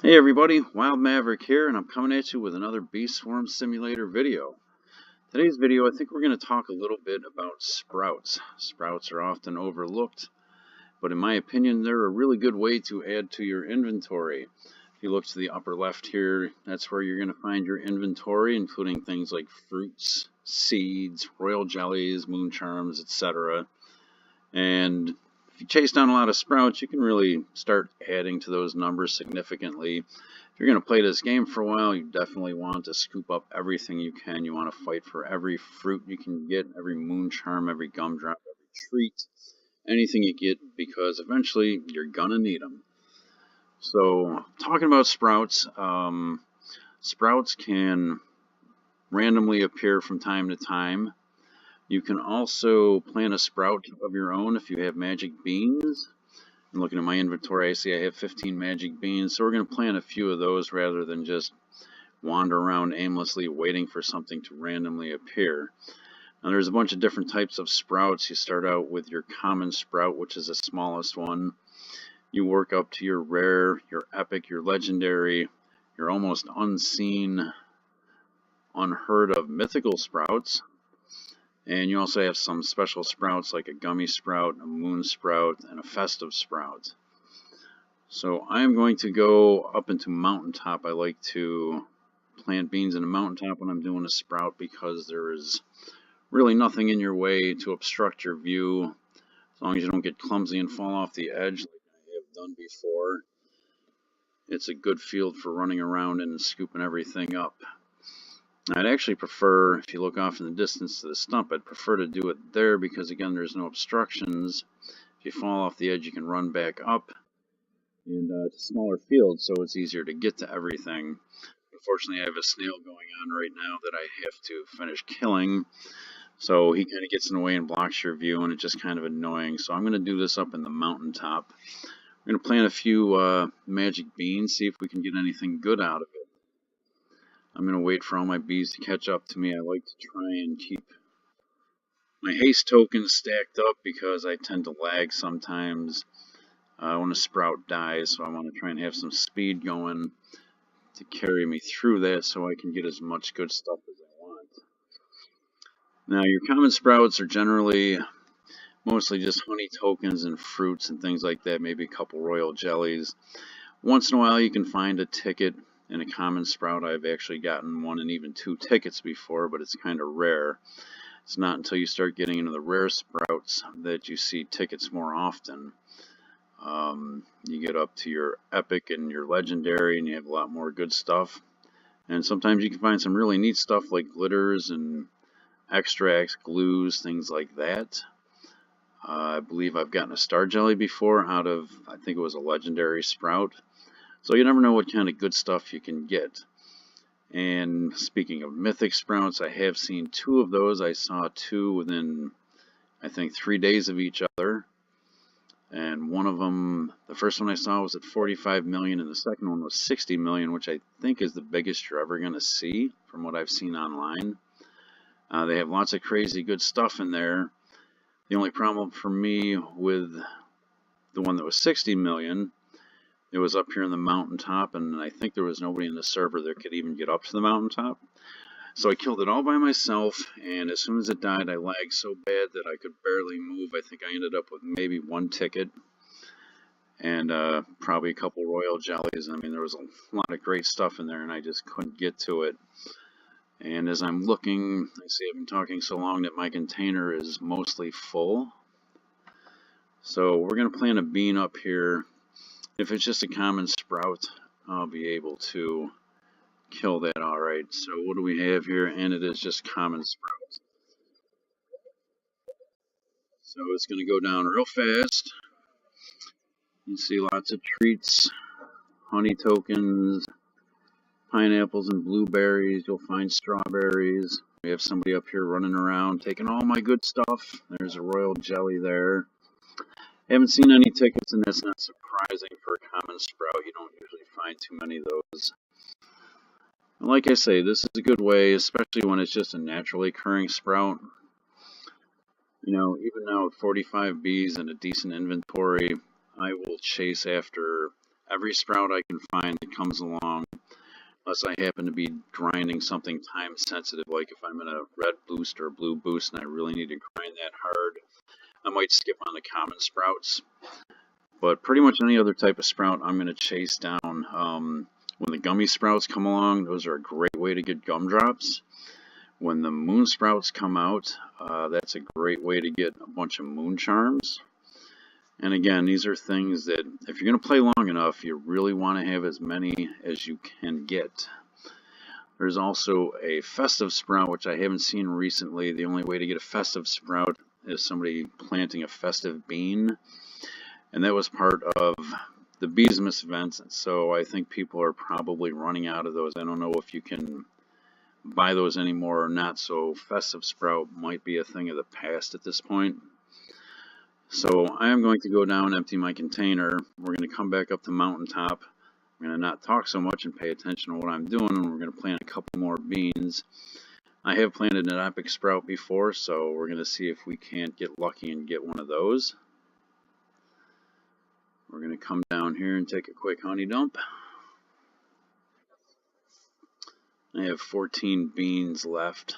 Hey everybody, Wyldemaverick here, and I'm coming at you with another Bee Swarm Simulator video. Today's video, I think we're going to talk a little bit about sprouts. Sprouts are often overlooked, but in my opinion, they're a really good way to add to your inventory. If you look to the upper left here, that's where you're going to find your inventory, including things like fruits, seeds, royal jellies, moon charms, etc. And if you chase down a lot of sprouts, you can really start adding to those numbers significantly. If you're going to play this game for a while, you definitely want to scoop up everything you can. You want to fight for every fruit you can get, every moon charm, every gumdrop, every treat, anything you get, because eventually you're going to need them. So, talking about sprouts, sprouts can randomly appear from time to time. You can also plant a sprout of your own if you have magic beans. I'm looking at my inventory, I see I have 15 magic beans, so we're going to plant a few of those rather than just wander around aimlessly waiting for something to randomly appear. Now there's a bunch of different types of sprouts. You start out with your common sprout, which is the smallest one. You work up to your rare, your epic, your legendary, your almost unseen, unheard of mythical sprouts. And you also have some special sprouts like a gummy sprout, a moon sprout, and a festive sprout. So I'm going to go up into mountaintop. I like to plant beans in a mountaintop when I'm doing a sprout because there is really nothing in your way to obstruct your view. As long as you don't get clumsy and fall off the edge like I have done before. It's a good field for running around and scooping everything up. I'd actually prefer, if you look off in the distance to the stump, I'd prefer to do it there because, again, there's no obstructions. If you fall off the edge, you can run back up, and it's a smaller field, so it's easier to get to everything. Unfortunately, I have a snail going on right now that I have to finish killing, so he kind of gets in the way and blocks your view, and it's just kind of annoying. So I'm going to do this up in the mountaintop. We're going to plant a few magic beans, see if we can get anything good out of it. I'm going to wait for all my bees to catch up to me. I like to try and keep my haste tokens stacked up because I tend to lag sometimes when a sprout dies, so I want to try and have some speed going to carry me through that so I can get as much good stuff as I want. Now, your common sprouts are generally mostly just honey tokens and fruits and things like that, maybe a couple royal jellies. Once in a while you can find a ticket in a common sprout. I've actually gotten one and even 2 tickets before, but it's kind of rare. It's not until you start getting into the rare sprouts that you see tickets more often. You get up to your epic and your legendary and you have a lot more good stuff. And sometimes you can find some really neat stuff like glitters and extracts, glues, things like that. I believe I've gotten a star jelly before out of, I think it was a legendary sprout. So you never know what kind of good stuff you can get. And speaking of mythic sprouts, I have seen 2 of those. I saw 2 within, I think, 3 days of each other. And one of them, the first one I saw was at 45 million, and the second one was 60 million, which I think is the biggest you're ever going to see from what I've seen online. They have lots of crazy good stuff in there. The only problem for me with the one that was 60 million, it was up here in the mountaintop, and I think there was nobody in the server that could even get up to the mountaintop. So I killed it all by myself, and as soon as it died, I lagged so bad that I could barely move. I think I ended up with maybe 1 ticket and probably a couple royal jellies. I mean, there was a lot of great stuff in there, and I just couldn't get to it. And as I'm looking, I see I've been talking so long that my container is mostly full. So we're going to plant a bean up here. If it's just a common sprout, I'll be able to kill that alright. So what do we have here? And it is just common sprout. So it's going to go down real fast. You see lots of treats, honey tokens, pineapples and blueberries. You'll find strawberries. We have somebody up here running around taking all my good stuff. There's a royal jelly there. Haven't seen any tickets, and that's not surprising for a common sprout. You don't usually find too many of those. And like I say, this is a good way, especially when it's just a naturally occurring sprout. You know, even now with 45 bees and a decent inventory, I will chase after every sprout I can find that comes along, unless I happen to be grinding something time sensitive, like if I'm in a red boost or a blue boost and I really need to grind that hard, I might skip on the common sprouts. But pretty much any other type of sprout I'm going to chase down. When the gummy sprouts come along, those are a great way to get gumdrops. When the moon sprouts come out, that's a great way to get a bunch of moon charms. And again, these are things that if you're going to play long enough, you really want to have as many as you can get. There's also a festive sprout, which I haven't seen recently. The only way to get a festive sprout is somebody planting a festive bean. And that was part of the Beesmas events, so I think people are probably running out of those. I don't know if you can buy those anymore or not, so festive sprout might be a thing of the past at this point. So I am going to go down, empty my container. We're going to come back up the mountaintop. I'm going to not talk so much and pay attention to what I'm doing, and we're going to plant a couple more beans. I have planted an epic sprout before, so we're going to see if we can't get lucky and get one of those. We're going to come down here and take a quick honey dump. I have 14 beans left,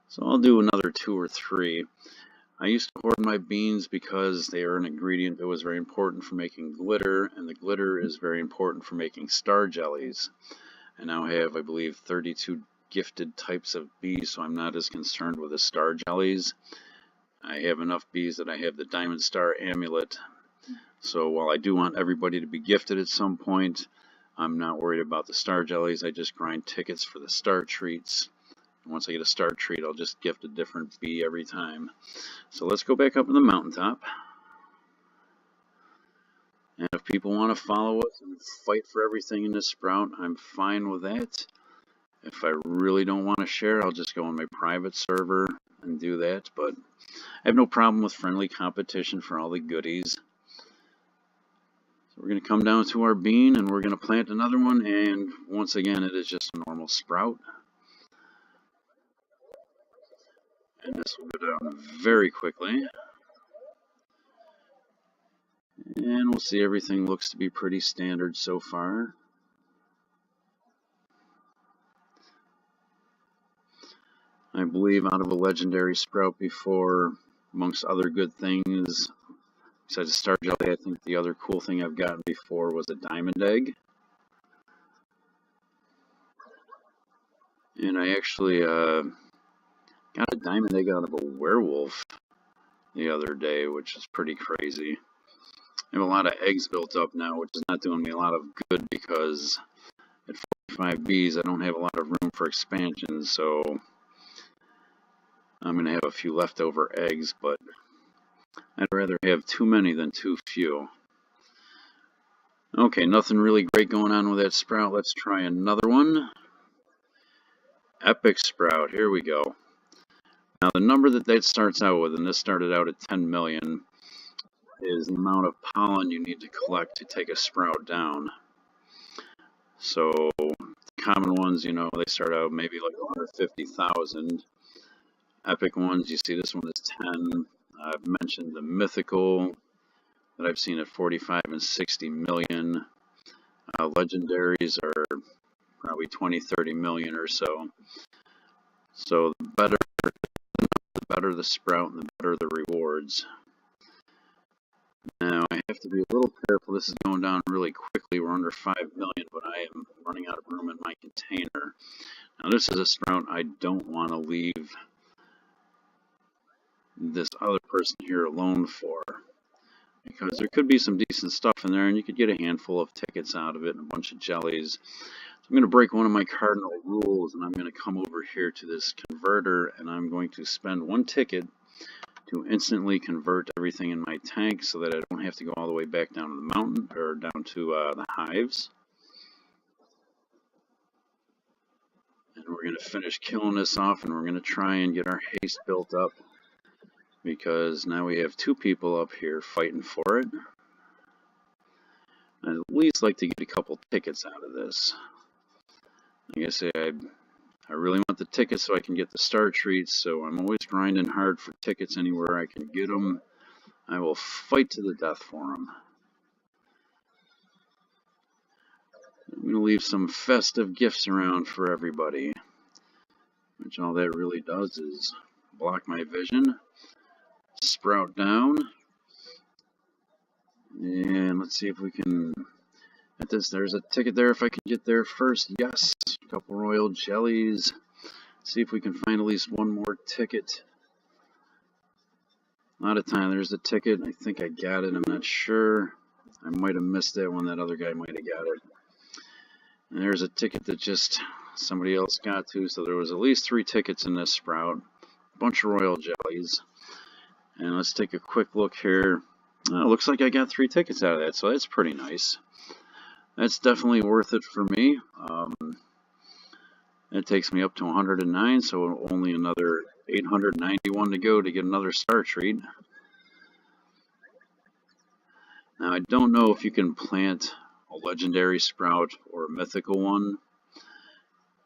so I'll do another 2 or 3. I used to hoard my beans because they are an ingredient that was very important for making glitter, and the glitter is very important for making star jellies. I now have, I believe, 32 gifted types of bees, so I'm not as concerned with the star jellies. I have enough bees that I have the Diamond Star Amulet. So while I do want everybody to be gifted at some point, I'm not worried about the star jellies. I just grind tickets for the star treats. And once I get a star treat, I'll just gift a different bee every time. So let's go back up to the mountaintop. And if people want to follow us and fight for everything in this sprout, I'm fine with that. If I really don't want to share, I'll just go on my private server and do that. But I have no problem with friendly competition for all the goodies. We're going to come down to our bean and we're going to plant another one, and once again it is just a normal sprout. And this will go down very quickly. And we'll see, everything looks to be pretty standard so far. I believe out of a legendary sprout before, amongst other good things, besides a star jelly, I think the other cool thing I've gotten before was a diamond egg. And I actually got a diamond egg out of a werewolf the other day, which is pretty crazy. I have a lot of eggs built up now, which is not doing me a lot of good because at 45 bees I don't have a lot of room for expansion, so I'm going to have a few leftover eggs, but I'd rather have too many than too few. Okay, nothing really great going on with that sprout. Let's try another one. Epic sprout, here we go. Now the number that starts out with, and this started out at 10 million, is the amount of pollen you need to collect to take a sprout down. So the common ones, you know, they start out maybe like 150,000. Epic ones, you see this one is 10. I've mentioned the mythical that I've seen at 45 and 60 million. Legendaries are probably 20, 30 million or so. So the better the sprout and the better the rewards. Now I have to be a little careful. This is going down really quickly. We're under 5 million, but I am running out of room in my container. Now this is a sprout I don't want to leave this other person here alone for, because there could be some decent stuff in there and you could get a handful of tickets out of it and a bunch of jellies. So I'm going to break one of my cardinal rules, and I'm going to come over here to this converter and I'm going to spend 1 ticket to instantly convert everything in my tank so that I don't have to go all the way back down to the mountain or down to the hives. And we're going to finish killing this off, and we're going to try and get our haste built up, because now we have 2 people up here fighting for it. I'd at least like to get a couple tickets out of this. Like I say, I really want the tickets so I can get the star treats, so I'm always grinding hard for tickets anywhere I can get them. I will fight to the death for them. I'm going to leave some festive gifts around for everybody, which all that really does is block my vision. Sprout down. And let's see if we can, at this, there's a ticket there if I can get there first. Yes, a couple royal jellies. See if we can find at least one more ticket. Not a time. There's the ticket. I think I got it. I'm not sure. I might have missed that one. That other guy might have got it. And there's a ticket that just somebody else got to. So there was at least 3 tickets in this sprout. A bunch of royal jellies. And let's take a quick look here. Oh, looks like I got 3 tickets out of that. So that's pretty nice. That's definitely worth it for me. That takes me up to 109. So only another 891 to go to get another star treat. Now I don't know if you can plant a legendary sprout or a mythical one,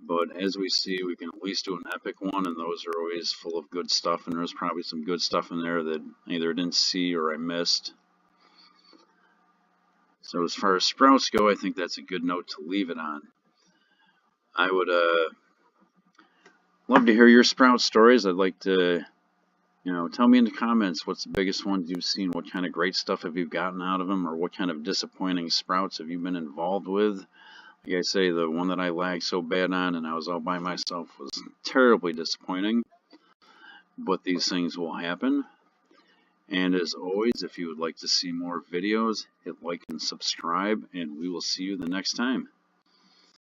but as we see, we can at least do an epic one, and those are always full of good stuff, and there's probably some good stuff in there that I either didn't see or I missed. So as far as sprouts go, I think that's a good note to leave it on. I would love to hear your sprout stories. I'd like to, tell me in the comments what's the biggest ones you've seen, what kind of great stuff have you gotten out of them, or what kind of disappointing sprouts have you been involved with. Like I say, the one that I lagged so bad on and I was all by myself was terribly disappointing, but these things will happen. And as always, if you would like to see more videos, hit like and subscribe, and we will see you the next time.